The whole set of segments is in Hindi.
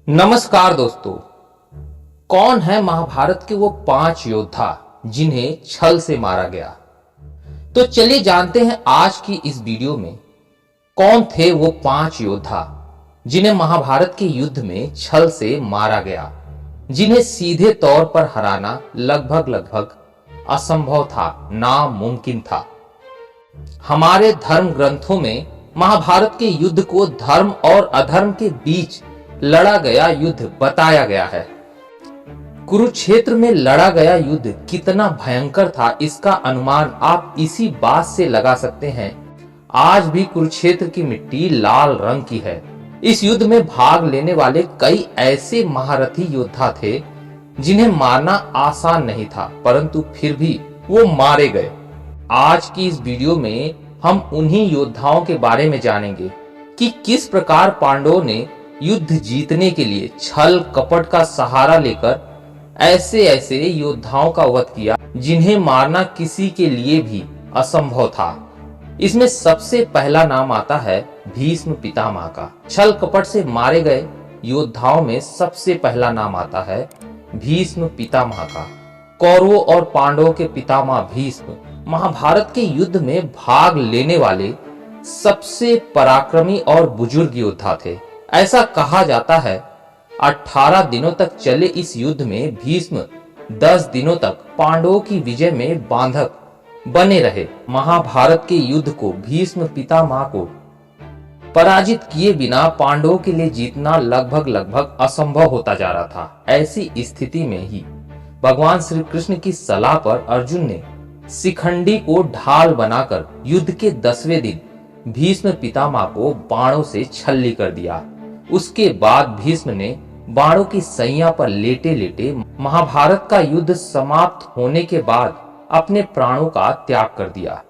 नमस्कार दोस्तों। कौन है महाभारत के वो 5 योद्धा जिन्हें छल से मारा गया? तो चलिए जानते हैं आज की इस वीडियो में कौन थे वो 5 योद्धा जिन्हें महाभारत के युद्ध में छल से मारा गया, जिन्हें सीधे तौर पर हराना लगभग असंभव था, नामुमकिन था। हमारे धर्म ग्रंथों में महाभारत के युद्ध को धर्म और अधर्म के बीच लड़ा गया युद्ध बताया गया है। कुरुक्षेत्र में लड़ा गया युद्ध कितना भयंकर था, इसका अनुमान आप इसी बात से लगा सकते हैं। आज भी कुरुक्षेत्र की मिट्टी लाल रंग की है। इस युद्ध में भाग लेने वाले कई ऐसे महारथी योद्धा थे जिन्हें मारना आसान नहीं था, परंतु फिर भी वो मारे गए। आज की इस वीडियो में हम उन्हीं योद्धाओं के बारे में जानेंगे कि किस प्रकार पांडवों ने युद्ध जीतने के लिए छल कपट का सहारा लेकर ऐसे योद्धाओं का वध किया जिन्हें मारना किसी के लिए भी असंभव था। इसमें सबसे पहला नाम आता है भीष्म पितामह का। छल कपट से मारे गए योद्धाओं में सबसे पहला नाम आता है भीष्म पितामह का। कौरवों और पांडवों के पितामह भीष्म महाभारत के युद्ध में भाग लेने वाले सबसे पराक्रमी और बुजुर्ग योद्धा थे। ऐसा कहा जाता है 18 दिनों तक चले इस युद्ध में भीष्म 10 दिनों तक पांडवों की विजय में बांधक बने रहे। महाभारत के युद्ध को भीष्म पितामह को पराजित किए बिना पांडवों के लिए जीतना लगभग असंभव होता जा रहा था। ऐसी स्थिति में ही भगवान श्री कृष्ण की सलाह पर अर्जुन ने शिखंडी को ढाल बनाकर युद्ध के 10वें दिन भीष्म पितामह को बाणों से छल्ली कर दिया। उसके बाद भीष्म ने बाणों की सैया पर लेटे लेटे महाभारत का युद्ध समाप्त होने के बाद अपने प्राणों का त्याग कर दिया।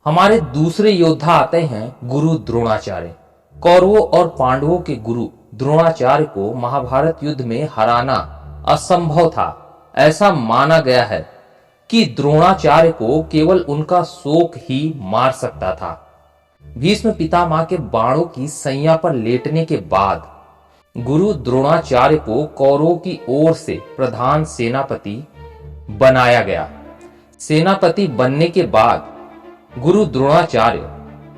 हमारे दूसरे योद्धा आते हैं गुरु द्रोणाचार्य। कौरवों और पांडवों के गुरु द्रोणाचार्य को महाभारत युद्ध में हराना असंभव था। ऐसा माना गया है कि द्रोणाचार्य को केवल उनका शोक ही मार सकता था। भीष्म पितामह के बाणों की सैया पर लेटने के बाद गुरु द्रोणाचार्य को कौरवों की ओर से प्रधान सेनापति बनाया गया। सेनापति बनने के बाद गुरु द्रोणाचार्य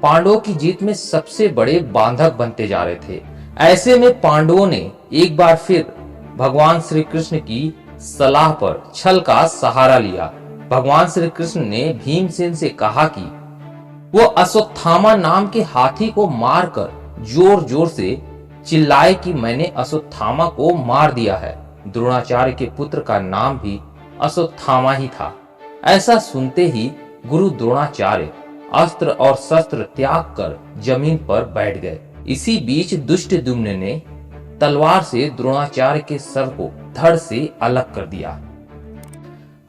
पांडवों की जीत में सबसे बड़े बांधक बनते जा रहे थे। ऐसे में पांडवों ने एक बार फिर भगवान श्री कृष्ण की सलाह पर छल का सहारा लिया। भगवान श्री कृष्ण ने भीमसेन से कहा कि वो अश्वत्थामा नाम के हाथी को मारकर जोर जोर से चिल्लाए कि मैंने अश्वत्थामा को मार दिया है। द्रोणाचार्य के पुत्र का नाम भी अश्वत्थामा ही था। ऐसा सुनते ही गुरु द्रोणाचार्य अस्त्र और शस्त्र त्याग कर जमीन पर बैठ गए। इसी बीच दुष्टद्युम्न ने तलवार से द्रोणाचार्य के सर को धड़ से अलग कर दिया।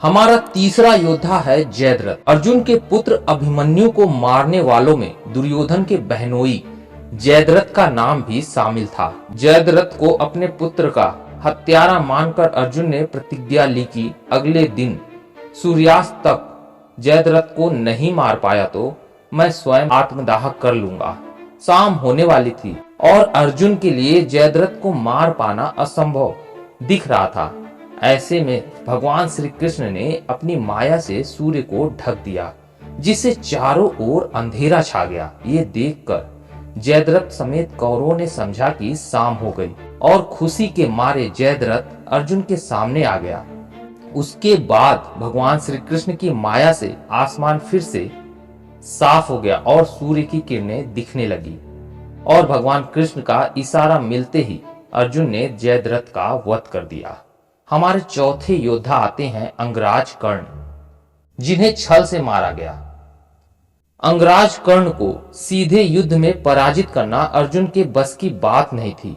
हमारा तीसरा योद्धा है जयद्रथ। अर्जुन के पुत्र अभिमन्यु को मारने वालों में दुर्योधन के बहनोई जयद्रथ का नाम भी शामिल था। जयद्रथ को अपने पुत्र का हत्यारा मानकर अर्जुन ने प्रतिज्ञा ली कि अगले दिन सूर्यास्त तक जयद्रथ को नहीं मार पाया तो मैं स्वयं आत्मदाह कर लूंगा। शाम होने वाली थी और अर्जुन के लिए जयद्रथ को मार पाना असंभव दिख रहा था। ऐसे में भगवान श्री कृष्ण ने अपनी माया से सूर्य को ढक दिया, जिससे चारों ओर अंधेरा छा गया। ये देखकर जयद्रथ समेत कौरवों ने समझा कि शाम हो गई और खुशी के मारे जयद्रथ अर्जुन के सामने आ गया। उसके बाद भगवान श्री कृष्ण की माया से आसमान फिर से साफ हो गया और सूर्य की किरणें दिखने लगी और भगवान कृष्ण का इशारा मिलते ही अर्जुन ने जयद्रथ का वध कर दिया। हमारे चौथे योद्धा आते हैं अंगराज कर्ण, जिन्हें छल से मारा गया। अंगराज कर्ण को सीधे युद्ध में पराजित करना अर्जुन के बस की बात नहीं थी।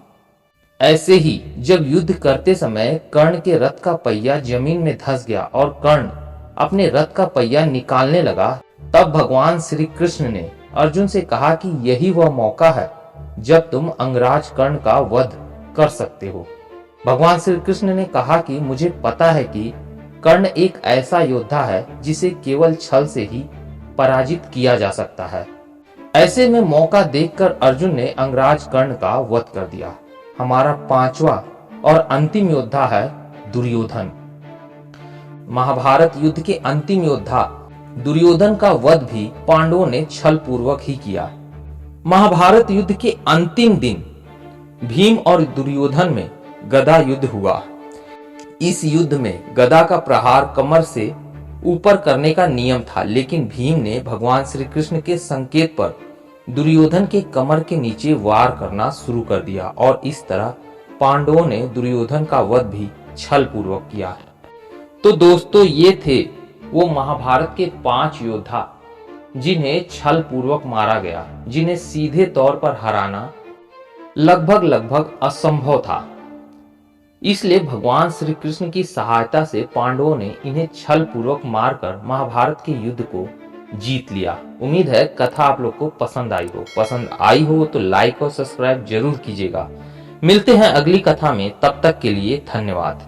ऐसे ही जब युद्ध करते समय कर्ण के रथ का पहिया जमीन में धंस गया और कर्ण अपने रथ का पहिया निकालने लगा, तब भगवान श्री कृष्ण ने अर्जुन से कहा कि यही वह मौका है जब तुम अंगराज कर्ण का वध कर सकते हो। भगवान श्री कृष्ण ने कहा कि मुझे पता है कि कर्ण एक ऐसा योद्धा है जिसे केवल छल से ही पराजित किया जा सकता है। ऐसे में मौका देखकर अर्जुन ने अंगराज कर्ण का वध कर दिया। हमारा पांचवा और अंतिम योद्धा है दुर्योधन। महाभारत युद्ध के अंतिम योद्धा दुर्योधन का वध भी पांडवों ने छल पूर्वक ही किया। महाभारत युद्ध के अंतिम दिन भीम और दुर्योधन में गदा युद्ध हुआ। इस युद्ध में गदा का प्रहार कमर से ऊपर करने का नियम था, लेकिन भीम ने भगवान श्री कृष्ण के संकेत पर दुर्योधन के कमर के नीचे वार करना शुरू कर दिया और इस तरह पांडवों ने दुर्योधन का वध भी छल पूर्वक किया। तो दोस्तों, ये थे वो महाभारत के 5 योद्धा जिन्हें छल पूर्वक मारा गया, जिन्हें सीधे तौर पर हराना लगभग असंभव था। इसलिए भगवान श्री कृष्ण की सहायता से पांडवों ने इन्हें छल पूर्वक मारकर महाभारत के युद्ध को जीत लिया। उम्मीद है कथा आप लोग को पसंद आई हो तो लाइक और सब्सक्राइब जरूर कीजिएगा। मिलते हैं अगली कथा में, तब तक के लिए धन्यवाद।